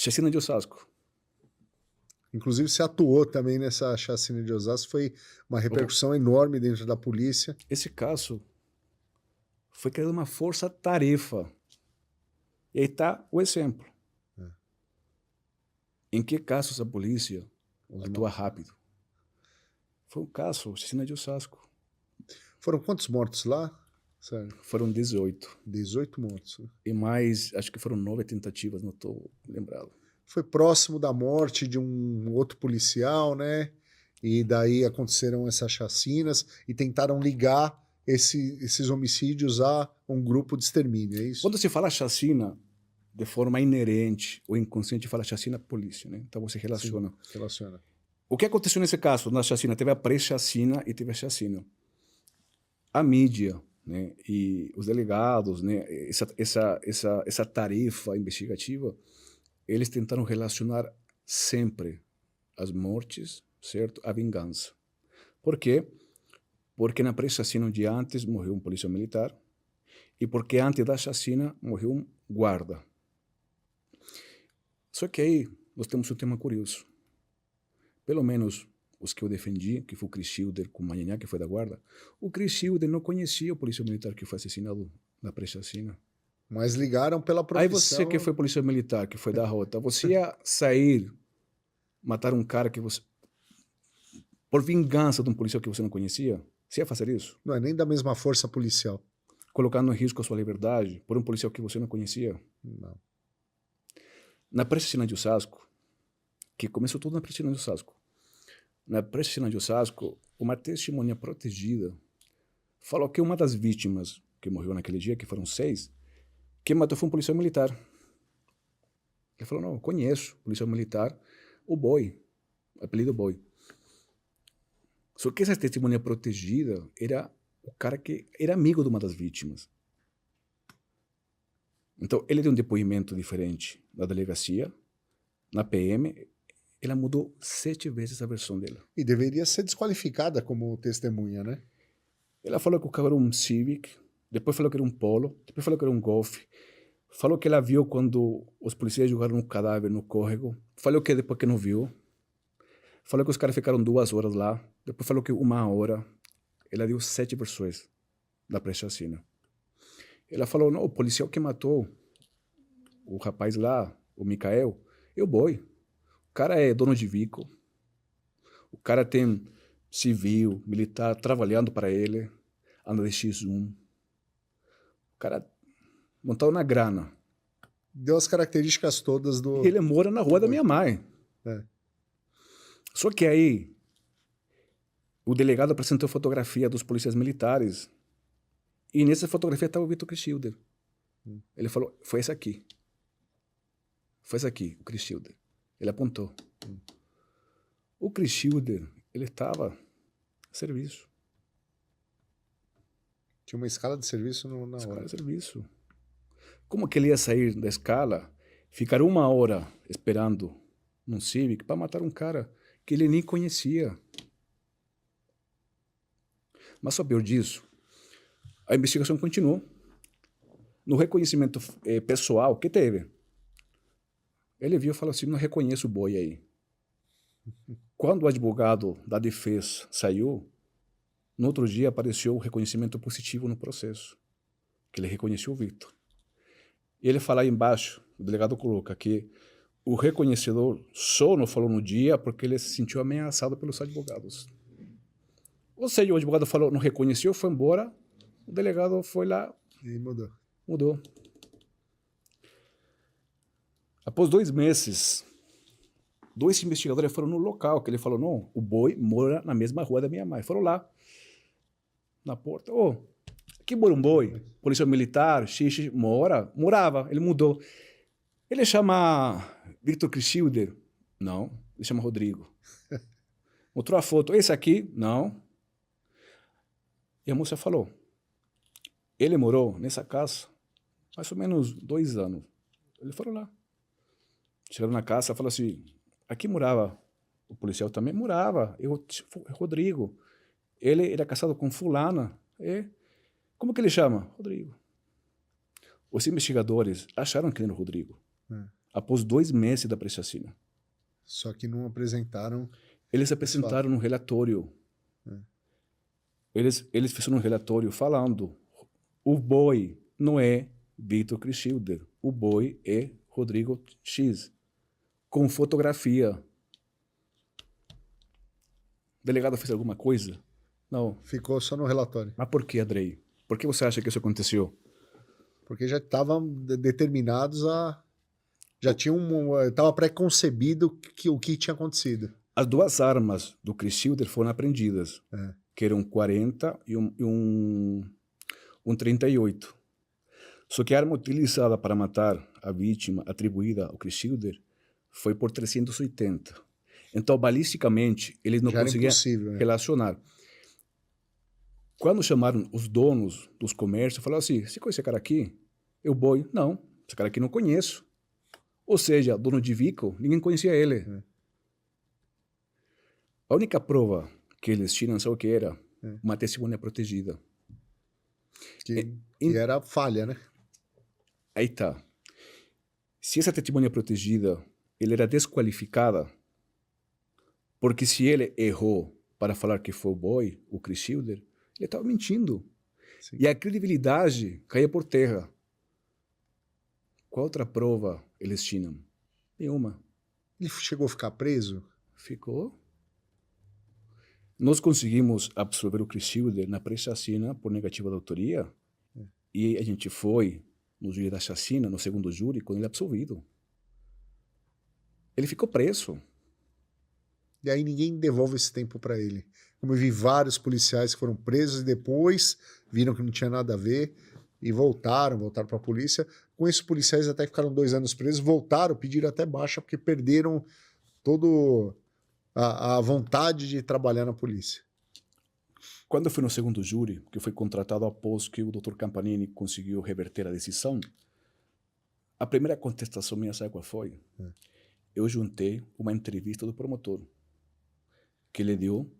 Chacina de Osasco. Inclusive, você atuou também nessa chacina de Osasco, foi uma repercussão enorme dentro da polícia. Esse caso foi criada uma força-tarefa. E aí está o exemplo. Em que casos a polícia atua rápido? Foi um caso, chacina de Osasco. Foram quantos mortos lá? Sério? Foram 18. 18 mortos. E mais, acho que foram 9 tentativas, não estou lembrado. Foi próximo da morte de um outro policial, né? E daí aconteceram essas chacinas e tentaram ligar esses homicídios a um grupo de extermínio, é isso? Quando se fala chacina, de forma inerente ou inconsciente, fala chacina polícia, né? Então você relaciona. Sim, relaciona. O que aconteceu nesse caso, na chacina? Teve a pré-chacina e teve a chacina. A mídia, né, e os delegados, né, essa tarefa investigativa, eles tentaram relacionar sempre as mortes, certo, à vingança. Por quê? Porque na pré-chacina, um dia antes, morreu um policial militar, e porque antes da chacina, morreu um guarda. Só que aí, nós temos um tema curioso. Pelo menos os que eu defendi, que foi o Chris Schilder com o Manhanhá, que foi da guarda, o Chris Schilder não conhecia o policial militar que foi assassinado na pré-chacina. Mas ligaram pela profissão. Aí você que foi policial militar, que foi da rota, você ia sair, matar um cara que você... por vingança de um policial que você não conhecia? Você ia fazer isso? Não é nem da mesma força policial. Colocando em risco a sua liberdade por um policial que você não conhecia? Não. Na pré-chacina de Osasco, que começou tudo na pré-chacina de Osasco, na pré-chacina de Osasco, uma testemunha protegida falou que uma das vítimas que morreu naquele dia, que foram 6, quem matou foi um policial militar. Ele falou, não, eu conheço policial militar, o Boi, apelido Boi. Só que essa testemunha protegida era o cara que era amigo de uma das vítimas. Então, ele deu um depoimento diferente na delegacia, na PM, ela mudou 7 vezes a versão dela. E deveria ser desqualificada como testemunha, né? Ela falou que o carro era um Civic, depois falou que era um Polo, depois falou que era um Golf, falou que ela viu quando os policiais jogaram um cadáver no córrego, falou que depois que não viu, falou que os caras ficaram 2 horas lá, depois falou que 1 hora. Ela deu 7 versões da pré-chacina. Ela falou, não, o policial que matou o rapaz lá, o Micael, é o Boi. O cara é dono de veículo, o cara tem civil, militar, trabalhando para ele, anda de X1. O cara montado na grana. Deu as características todas do... E ele mora na rua da minha mãe. É. Só que aí, o delegado apresentou fotografia dos policiais militares e nessa fotografia estava o Vitor Chris Schilder. Ele falou, foi essa aqui. Foi essa aqui, o Chris Schilder. Ele apontou. O Chris Schilder, ele estava a serviço. Tinha uma escala de serviço na Escala hora. de serviço. Como que ele ia sair da escala, ficar 1 hora esperando num Civic para matar um cara que ele nem conhecia? Mas só pior disso, a investigação continuou. No reconhecimento pessoal que teve, ele viu e falou assim, não reconheço o Boi aí. Quando o advogado da defesa saiu, no outro dia apareceu o reconhecimento positivo no processo, que ele reconheceu o Victor. E ele fala aí embaixo, o delegado coloca que o reconhecedor só não falou no dia porque ele se sentiu ameaçado pelos advogados. Ou seja, o advogado falou, não reconheceu, foi embora, o delegado foi lá... E mudou. Mudou. Após 2 meses, 2 investigadores foram no local, que ele falou, não, o Boi mora na mesma rua da minha mãe. Foram lá, na porta, aqui mora um Boi, polícia militar, morava, ele mudou. Ele chama Vitor Chris Schilder? Não, ele chama Rodrigo. Mostrou a foto, esse aqui? Não. E a moça falou, ele morou nessa casa mais ou menos 2 anos. Eles foram lá. Chegaram na casa e falaram assim, aqui morava, o policial também morava, Rodrigo. Ele era casado com fulana. Como que ele chama? Rodrigo. Os investigadores acharam que ele era o Rodrigo. após 2 meses da pré-chacina. Só que não apresentaram. Eles apresentaram um relatório. Eles fizeram um relatório falando: o boi não é Vitor Cristilder, o boi é Rodrigo X, com fotografia. O delegado fez alguma coisa? Não. Ficou só no relatório. Mas por que, Andrei? Por que você acha que isso aconteceu? Porque já estavam determinados a. Já tinham. Estava pré-concebido o que tinha acontecido. As 2 armas do Cristilder foram apreendidas, que eram um 40 e um 38. Só que a arma utilizada para matar a vítima atribuída ao Cristilder foi por 380. Então, balisticamente, eles não conseguiam relacionar. Quando chamaram os donos dos comércios, falaram assim: você conhece esse cara aqui? Eu boi. Não, esse cara aqui não conheço. Ou seja, dono de veículo, ninguém conhecia ele. A única prova que eles tinham, sabe o que era? Uma testemunha protegida. Que era falha, né? Aí tá. Se essa testemunha protegida, ele era desqualificada, porque se ele errou para falar que foi o boi, o Cristilder, ele estava mentindo. Sim. E a credibilidade caía por terra. Qual outra prova eles tinham? Nenhuma. Ele chegou a ficar preso? Ficou. Nós conseguimos absorver o Cristilder na pré-chacina por negativa de autoria e a gente foi no júri da chacina, no segundo júri, quando ele é absolvido. Ele ficou preso. E aí ninguém devolve esse tempo para ele. Como eu vi vários policiais que foram presos e depois viram que não tinha nada a ver e voltaram para a polícia. Com esses policiais até ficaram 2 anos presos, voltaram, pediram até baixa porque perderam todo a vontade de trabalhar na polícia. Quando eu fui no segundo júri, que foi contratado após que o Dr. Campanini conseguiu reverter a decisão, a primeira contestação minha, sabe qual foi? Eu juntei uma entrevista do promotor, que ele deu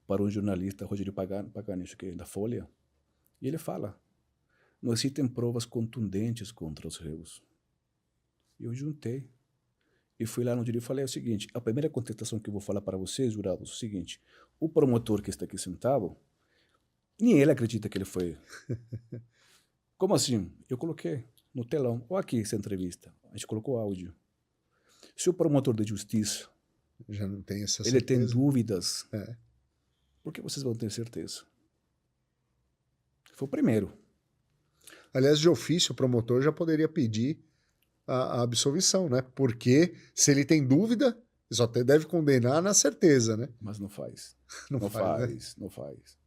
para um jornalista, Rogério Pagani, acho que é da Folha, e ele fala: não existem provas contundentes contra os réus. E eu juntei. E fui lá no júri e falei o seguinte: a primeira contestação que eu vou falar para vocês, jurados, é o seguinte: o promotor que está aqui sentado, nem ele acredita que ele foi. Como assim? Eu coloquei no telão, ou aqui essa entrevista, a gente colocou áudio. Se o promotor de justiça já não tem essa ele certeza. tem dúvidas, por que vocês vão ter certeza? Foi o primeiro. Aliás, de ofício, o promotor já poderia pedir a absolvição, né? Porque se ele tem dúvida, ele só deve condenar na certeza, né? Mas não faz. Não faz. Não faz.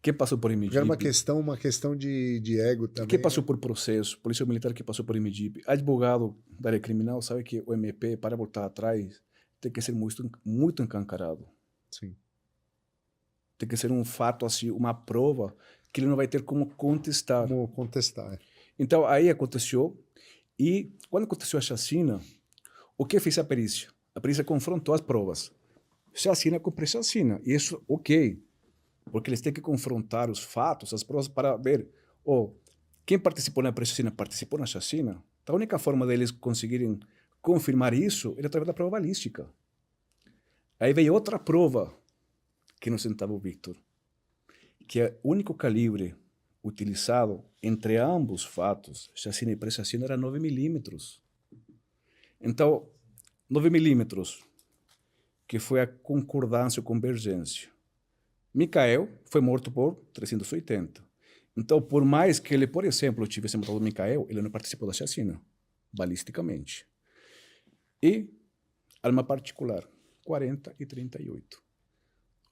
Quem passou por IMDb? Era uma questão de ego também. Quem passou por processo? Polícia militar que passou por IMDb. Advogado da área criminal sabe que o MP, para voltar atrás, tem que ser muito encancarado. Sim. Tem que ser um fato, assim, uma prova que ele não vai ter como contestar. Como contestar. Então, aí aconteceu. E quando aconteceu a chacina, o que fez a perícia? A perícia confrontou as provas. Chacina com pré-chacina. Isso, ok. Porque eles têm que confrontar os fatos, as provas, para ver quem participou na pré-chacina participou na chacina. Então, a única forma deles conseguirem confirmar isso era através da prova balística. Aí veio outra prova que não sentava o Victor, que é o único calibre utilizado entre ambos fatos, chacina e pré-chacina, era 9 milímetros. Então, 9 milímetros, que foi a concordância ou convergência. Micael foi morto por 380. Então, por mais que ele, por exemplo, tivesse matado o Micael, ele não participou da chacina, balisticamente. E arma particular, 40 e 38.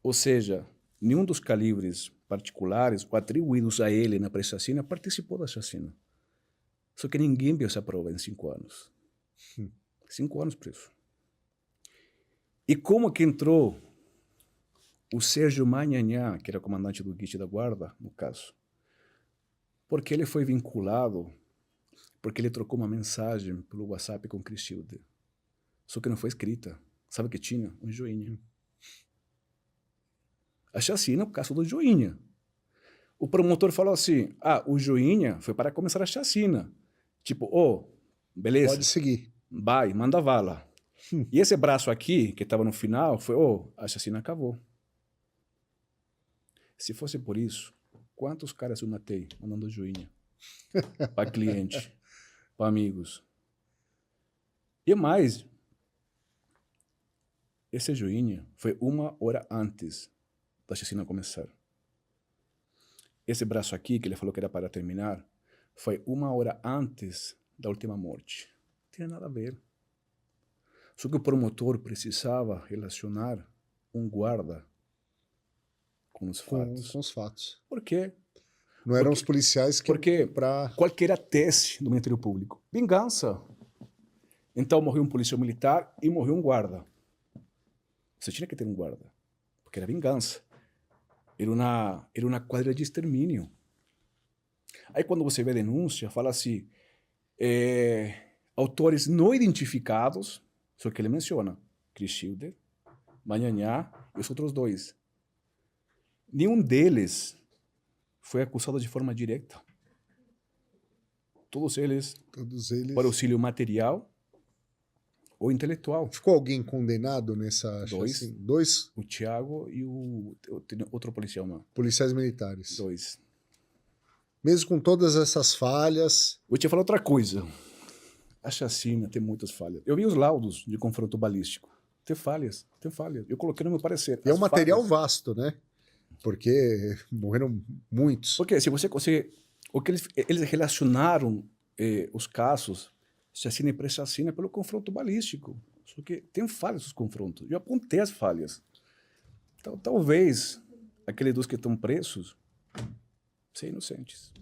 Ou seja, nenhum dos calibres particulares ou atribuídos a ele na pré-chacina participou da chacina. Só que ninguém viu essa prova em 5 anos. 5 anos preso. E como que entrou o Sérgio Manhanhã, que era comandante do GIT da Guarda, no caso? Porque ele foi vinculado, porque ele trocou uma mensagem pelo WhatsApp com Cristilder. Só que não foi escrita. Sabe o que tinha? Um joinha. A chacina é o caso do joinha. O promotor falou assim: o joinha foi para começar a chacina. Tipo, Beleza? Pode seguir. Vai, manda vala. E esse braço aqui, que estava no final, foi, a chacina acabou. Se fosse por isso, quantos caras eu matei mandando joinha? Para cliente, para amigos. E mais, esse joinha foi 1 hora antes da chacina começar. Esse braço aqui, que ele falou que era para terminar, foi 1 hora antes da última morte. Não tinha nada a ver. Só que o promotor precisava relacionar um guarda com os fatos. Com os fatos. Por quê? Não eram os policiais que... Porque qual que era a tese do Ministério Público? Vingança. Então morreu um policial militar e morreu um guarda. Você tinha que ter um guarda, porque era vingança. Era uma quadrilha de extermínio. Aí quando você vê a denúncia, fala assim, autores não identificados, só que ele menciona Chris Schilder, Manhanhá e os outros 2. Nenhum deles foi acusado de forma direta. Todos eles por auxílio material ou intelectual. Ficou alguém condenado nessa... 2. Assim, 2? O Thiago e o outro policial lá. Policiais militares. 2. Mesmo com todas essas falhas... Vou te falar outra coisa. A chacina tem muitas falhas. Eu vi os laudos de confronto balístico. Tem falhas, tem falhas. Eu coloquei no meu parecer. E é um material vasto, né? Porque morreram muitos. Porque se você consegue... O que eles relacionaram os casos, chacina e pré-chacina, pelo confronto balístico. Só que tem falhas nos confrontos. Eu apontei as falhas. Então, talvez aqueles 2 que estão presos sejam inocentes.